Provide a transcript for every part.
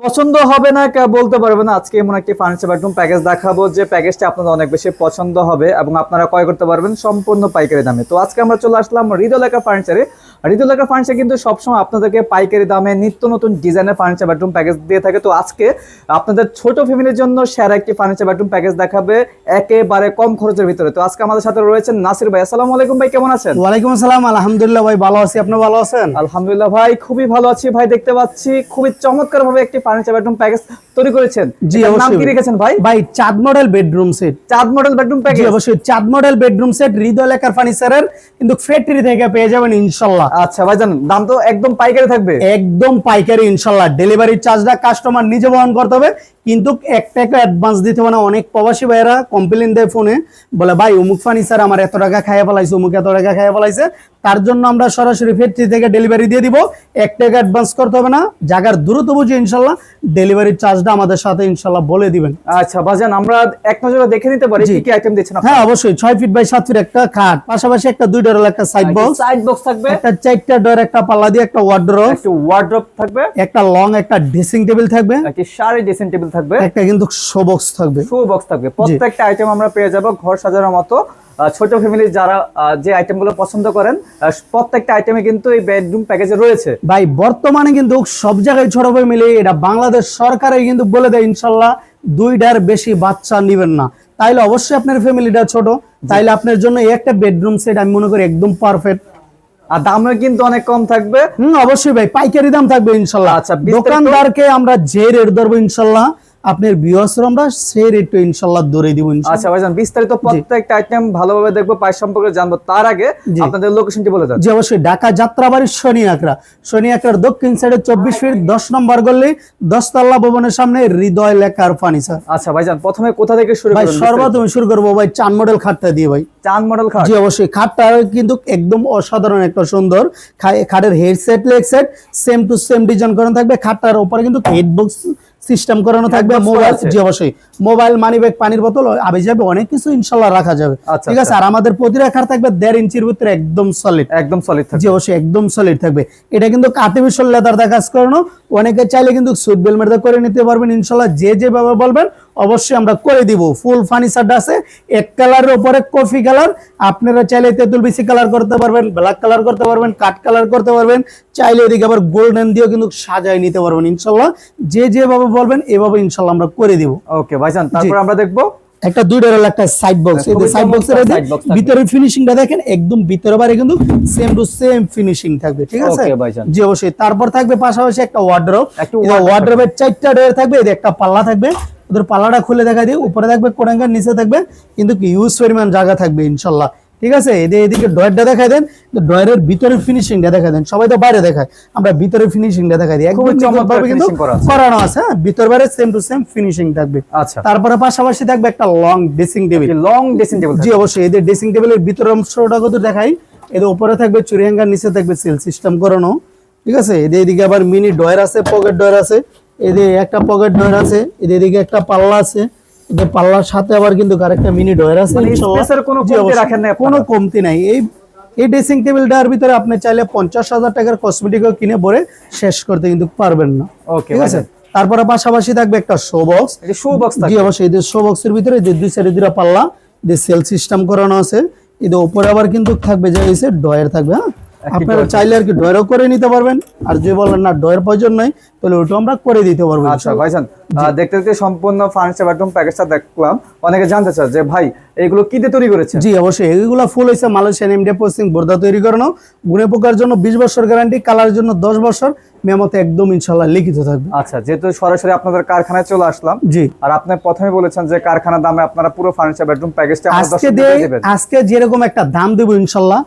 পছন্দ হবে না বলতে পারবে না। আজকে এমন একটি ফার্নিচার বেডরুম প্যাকেজ দেখাবো যে প্যাকেজটা আপনাদের অনেক বেশি পছন্দ হবে এবং আপনারা ক্রয় করতে পারবেন সম্পূর্ণ পাইকারি দামে। তো আজকে আমরা চলে আসলাম হৃদয় লেখা ফার্নিচারে। হৃদয় লেখা ফার্নিচার কিন্তু সবসময় আপনাদেরকে পাইকারি দামে নিত্য নতুন ডিজাইনের ফার্নিচার বেডরুম প্যাকেজ দিয়ে থাকে। তো আজকে আপনাদের ছোট ফ্যামিলির জন্য সেরা একটি ফার্নিচার বেডরুম প্যাকেজ দেখাবে একেবারে কম খরচের ভিতরে। তো আজকে আমাদের সাথে রয়েছেন নাসির ভাই। আসসালামু আলাইকুম ভাই, কেমন আছেন? ওয়ালাইকুম আসসালাম, আলহামদুলিল্লাহ ভাই ভালো আছি, আপনি ভালো আছেন? আলহামদুলিল্লাহ ভাই, খুবই ভালো আছি ভাই। দেখতে পাচ্ছি খুবই চমৎকার ভাবে একটি ফার্নিচার বেডরুম প্যাকেজ তৈরি করেছেন। জি এটার নাম অবশ্যই কি রেখেছেন ভাই? ভাই চাঁদ মডেল বেডরুম সেট। চাঁদ মডেল বেডরুম জি প্যাকেজ। অবশ্যই চাঁদ মডেল বেডরুম সেট হৃদয় লেখার ফার্নিচারের কিন্তু ফ্যাক্টরি থেকে পেয়ে যাবেন ইনশাআল্লাহ। আচ্ছা ভাইজান, দাম তো একদম পাইকারি থাকবে? একদম পাইকারি ইনশাআল্লাহ। ডেলিভারি চার্জটা কাস্টমার নিজে বহন করতে হবে, কিন্তু 1 টাকা অ্যাডভান্স দিতে হবে না। অনেক প্রবাসী ভাইরা কমপ্লেইন দেয় ফোনে, বলে ভাই অমুক ফার্নিচার আমার এত টাকা খাইয়া ফেলাইছে, অমুক এত টাকা খাইয়া ফেলাইছে। তার জন্য আমরা সরাসরি ফ্যাক্টরি থেকে ডেলিভারি দিয়ে দিব, 1 টাকা অ্যাডভান্স করতে হবে না। জায়গার দ্রুত বুঝে ইনশাআল্লাহ ডেলিভারি চার্জটা আমাদের সাথে ইনশাআল্লাহ বলে দিবেন। আচ্ছা ভাইজান, আমরা এক নজরে দেখে নিতে পারি কি কি আইটেম দিচ্ছেন আপনারা? হ্যাঁ অবশ্যই, 6 ফিট বাই 7 ফিট একটা খাট, পাশাপাশি একটা 2 ডোরের একটা সাইড বক্স থাকবে, একটা 4টা ডোর, একটা পাল্লা দিয়ে একটা ওয়ার্ডরোব, একটা ওয়ার্ডরোব থাকবে, একটা লং একটা ড্রেসিং টেবিল থাকবে, একটা শাড়ি ড্রেসিং টেবিল থাকবে, একটা কিন্তু শো বক্স থাকবে। শো বক্স থাকবে। প্রত্যেকটা আইটেম আমরা পেয়ে যাব ঘর সাজানোর মতো। ছোট ফ্যামিলি যারা যে আইটেমগুলো পছন্দ করেন, প্রত্যেকটা আইটেমে কিন্তু এই বেডরুম প্যাকেজে রয়েছে। ভাই বর্তমানে কিন্তু সব জায়গায় ছোট ফ্যামিলি, এটা বাংলাদেশ সরকারে কিন্তু বলে দেয় ইনশাআল্লাহ 2টার বেশি বাচ্চা নেবেন না। তাইলে অবশ্যই আপনার ফ্যামিলিটা ছোট, তাইলে আপনার জন্য এই একটা বেডরুম সেট আমি মনে করি একদম পারফেক্ট। আর দামও কিন্তু অনেক কম থাকবে। অবশ্যই ভাই, পাইকারি দাম থাকবে ইনশাআল্লাহ। আচ্ছা, দোকানদারকে আমরা যে রেট ধরবো ইনশাআল্লাহ আপনার ভিউয়ার্সরা আমরা সেই রেটটা ইনশাআল্লাহ ধরে দিব ইনশাআল্লাহ। আচ্ছা ভাইজান, বিস্তারিত প্রত্যেকটা আইটেম ভালোভাবে দেখবো, প্রাইস সম্পর্কে জানবো। তার আগে আপনাদের লোকেশনটি বলে দেন। জি অবশ্যই, ঢাকা যাত্রাবাড়ি শনি আকরার দক্ষিণ সাইডে 24 ফিট 10 নম্বর গলি 10 তলা ভবনের সামনে হৃদয় লেখার ফার্নিচার। আচ্ছা ভাইজান, প্রথমে কোথা থেকে শুরু ভাই? করবেন? সর্বপ্রথম শুরু করবো ভাই চাঁদ মডেল খাটটা দিয়ে ভাই। চাঁদ মডেল খাট? জি অবশ্যই, খাটটা কিন্তু একদম অসাধারণ একটা সুন্দর। খাটের headset leg set same to same design করানো থাকবে। খাটটার উপরে কিন্তু হেড বক্স সিস্টেম করানো থাকবে। মোবাইল, জি অবশ্যই, মোবাইল, মানি ব্যাগ, পানির বোতল আবে যাবে, অনেক কিছু ইনশাআল্লাহ রাখা যাবে। ঠিক আছে। আর আমাদের প্রতিটা খাট থাকবে 1.5 ইঞ্চির ভিতরে একদম সলিড। একদম সলিড থাকবে? জি অবশ্যই, একদম সলিড থাকবে। এটা কিন্তু আর্টিফিশিয়াল লেদার দিয়ে কাজ করানো। অনেকে চাইলে কিন্তু সুইট বেলমেট করে নিতে পারবেন ইনশাআল্লাহ। যেভাবে বলবেন অবশ্যই আমরা করে দিব। ফুল ফার্নিচারটা আছে এক কালারের উপরে কফি কালার। আপনারা চাইলে তেঁতুল বিসি কালার করতে পারবেন, ব্ল্যাক কালার করতে পারবেন, কাঠ কালার করতে পারবেন, চাইলে এদিকে আবার গোল্ডেন দিয়েও কিন্তু সাজায় নিতে পারবেন ইনশাআল্লাহ। যেভাবে বলবেন এভাবে ইনশাআল্লাহ আমরা করে দিব। ওকে ভাইজান, তারপর আমরা দেখবো একটা 2 ডোরের একটা সাইড বক্স। এই সাইড বক্সের ভিতরে ফিনিশিংটা দেখেন, একদম ভিতরে বাইরে কিন্তু সেম টু সেম ফিনিশিং থাকবে। ঠিক আছে জি অবশ্যই। তারপর থাকবে পাশাপাশি একটা ওয়ার্ডরোব। ওয়ার্ডরোবের 4টা ডোর থাকবে, এর একটা পাল্লা থাকবে। ওদের পাল্লাটা খুলে দেখা দিই, উপরে থাকবে কোরাঙ্গার, নিচে থাকবে কিন্তু ইউজ পরিমাণ জায়গা থাকবে ইনশাআল্লাহ। ঠিক আছে। এদিকে ডয়ারটা দেখাই দেন, ডয়ারের ভিতরের ফিনিশিংটা দেখাই দেন। সবাই তো বাইরে দেখায়, আমরা ভিতরের ফিনিশিংটা দেখাই দিই। একদম চমৎকার কিন্তু করানো আছে। হ্যাঁ, ভিতর বাইরে সেম টু সেম ফিনিশিং থাকবে। আচ্ছা, তারপরে পাশাপাশি থাকবে একটা long dressing table. Long dressing table? জি অবশ্যই। এদের ড্রেসিং টেবিলের ভিতর অংশটা কত দেখাই। এদের উপরে থাকবে চুরি হ্যাঙ্গার, নিচে থাকবে সেল সিস্টেম করানো। ঠিক আছে। এদিকে আবার মিনি ডয়ার আছে, পকেট ডয়ার আছে। এদের একটা পকেট ডয়ার আছে, এদিকে একটা পাল্লা আছে। এদের পাল্লার সাথে আবার কিন্তু আরেকটা মিনি ডয়ার আছে। কোনো কমতি নাই। এই ড্রেসিং টেবিলটার ভিতরে আপনি চাইলে 50,000 টাকার কসমেটিকও কিনে ভরে শেষ করতে কিন্তু পারবেন না। ঠিক আছে। তারপরে পাশাপাশি থাকবে একটা শো বক্স। জি অবশ্যই। এদের শো বক্সের ভিতরে যে 2 সাইডে 2টা পাল্লা, এদের সেল সিস্টেম করানো আছে। এদের উপরে আবার কিন্তু থাকবে যে ডয়ার থাকবে। হ্যাঁ, আপনারা চাইলে আর কি ডয়ারও করে নিতে পারবেন। আর যে বলেন না ডয়ার প্রয়োজন নাই, তাহলে ওটা আমরা করে দিতে পারবো। আচ্ছা ভাইজান, দেখতে দেখতে সম্পূর্ণ ফার্নিচার বেডরুম প্যাকেজটা দেখলাম। অনেকে জানতে চায় যে ভাই এগুলো কি দিয়ে তৈরি করেছে? জি অবশ্যই, এগুলো ফুল হইছে মালয়েশিয়ান এমডিএফ প্রসেসিং বোর্ডা তৈরি করানো। গুণে পোকার জন্য 20 বছর গ্যারান্টি, কালারের জন্য 10 বছর, মেমোতে একদম ইনশাআল্লাহ লিখিত থাকবে। আচ্ছা, যেহেতু সরাসরি আপনাদের কারখানায় চলে আসলাম, জি, আর আপনি প্রথমে বলেছেন যে কারখানার দামে আপনারা পুরো ফার্নিচার বেডরুম প্যাকেজটা আজকে যেরকম একটা দাম দেব ইনশাআল্লাহ,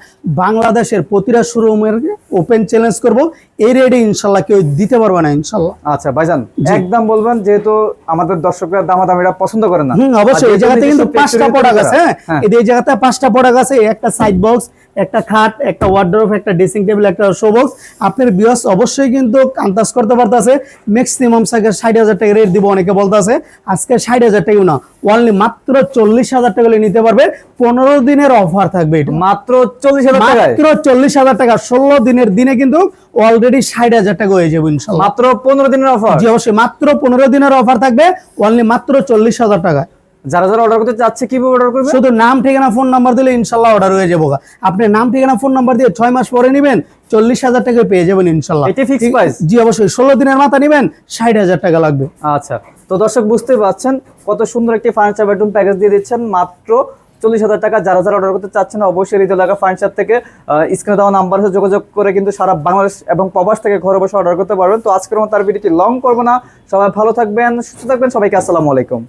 বাংলাদেশের প্রতিটা শোরুমের ওপেন চ্যালেঞ্জ করব, এই রেটে ইনশাআল্লাহ কেউ দিতে পারবে না ইনশাআল্লাহ। আচ্ছা ভাইজান, একদম বলবেন, যেহেতু আমাদের দর্শকরা দামাদামিটা পছন্দ করে না। অবশ্যই। এই জায়গাতে কিন্তু 5টা প্রোডাক্ট আছে। হ্যাঁ, এই জায়গাতে 5টা প্রোডাক্ট আছে। একটা সাইড বক্স, একটা খাট, একটা ওয়ার্ডরোব, একটা ড্রেসিং টেবিল, একটা শো বক্স। আপনার ভিউয়ার্স অবশ্যই কিন্তু কিন্তু আন্দাজ করতে পারতেছে ম্যাক্সিমাম সাইকেল 60,000 টাকা রেট দিব, অনেকে বলতেছে আজকে 60,000 টাকা না, অনলি মাত্র 40,000 টাকা নিতে পারবে। 15 দিনের অফার থাকবে এটা, মাত্র 40,000 টাকায়, মাত্র 40,000 টাকা। 16 দিনের দিনে কিন্তু অলরেডি 60,000 টাকা হয়ে যাবে ইনশাআল্লাহ। মাত্র 15 দিনের অফার। জি অবশ্যই, মাত্র 15 দিনের অফার থাকবে, অনলি মাত্র 40,000 টাকা। যারা যারা অর্ডার করতে চাচ্ছে কিভাবে অর্ডার করবে? শুধু নাম ঠিকানা ফোন নাম্বার দিলে ইনশাল্লাহ অর্ডার হয়ে যাবো। আপনি নাম ঠিকানা ফোন নাম্বার দিয়ে 6 মাস পরে নেবেন, 40,000 টাকা পেয়ে যাবেন ইনশাল্লাহ। এটি ফিক্স প্রাইস? জি অবশ্যই। 16 দিনের মাথা নেবেন, 60,000 টাকা লাগবে। আচ্ছা, তো দর্শক বুঝতে পারছেন কত সুন্দর একটি ফার্নিচার বেডরুম প্যাকেজ দিয়ে দিচ্ছেন মাত্র 40,000 টাকা। যারা যারা অর্ডার করতে চাচ্ছেন অবশ্যই হৃদয় লেখা ফার্নিচার থেকে স্ক্রিনে দেওয়া নাম্বারে যোগাযোগ করে কিন্তু সারা বাংলাদেশ এবং প্রবাস থেকে ঘরে বসে অর্ডার করতে পারবেন। তো আজকের মতো তার ভিডিওটি লং করবো না, সবাই ভালো থাকবেন, সুস্থ থাকবেন, সবাইকে আসসালামু আলাইকুম।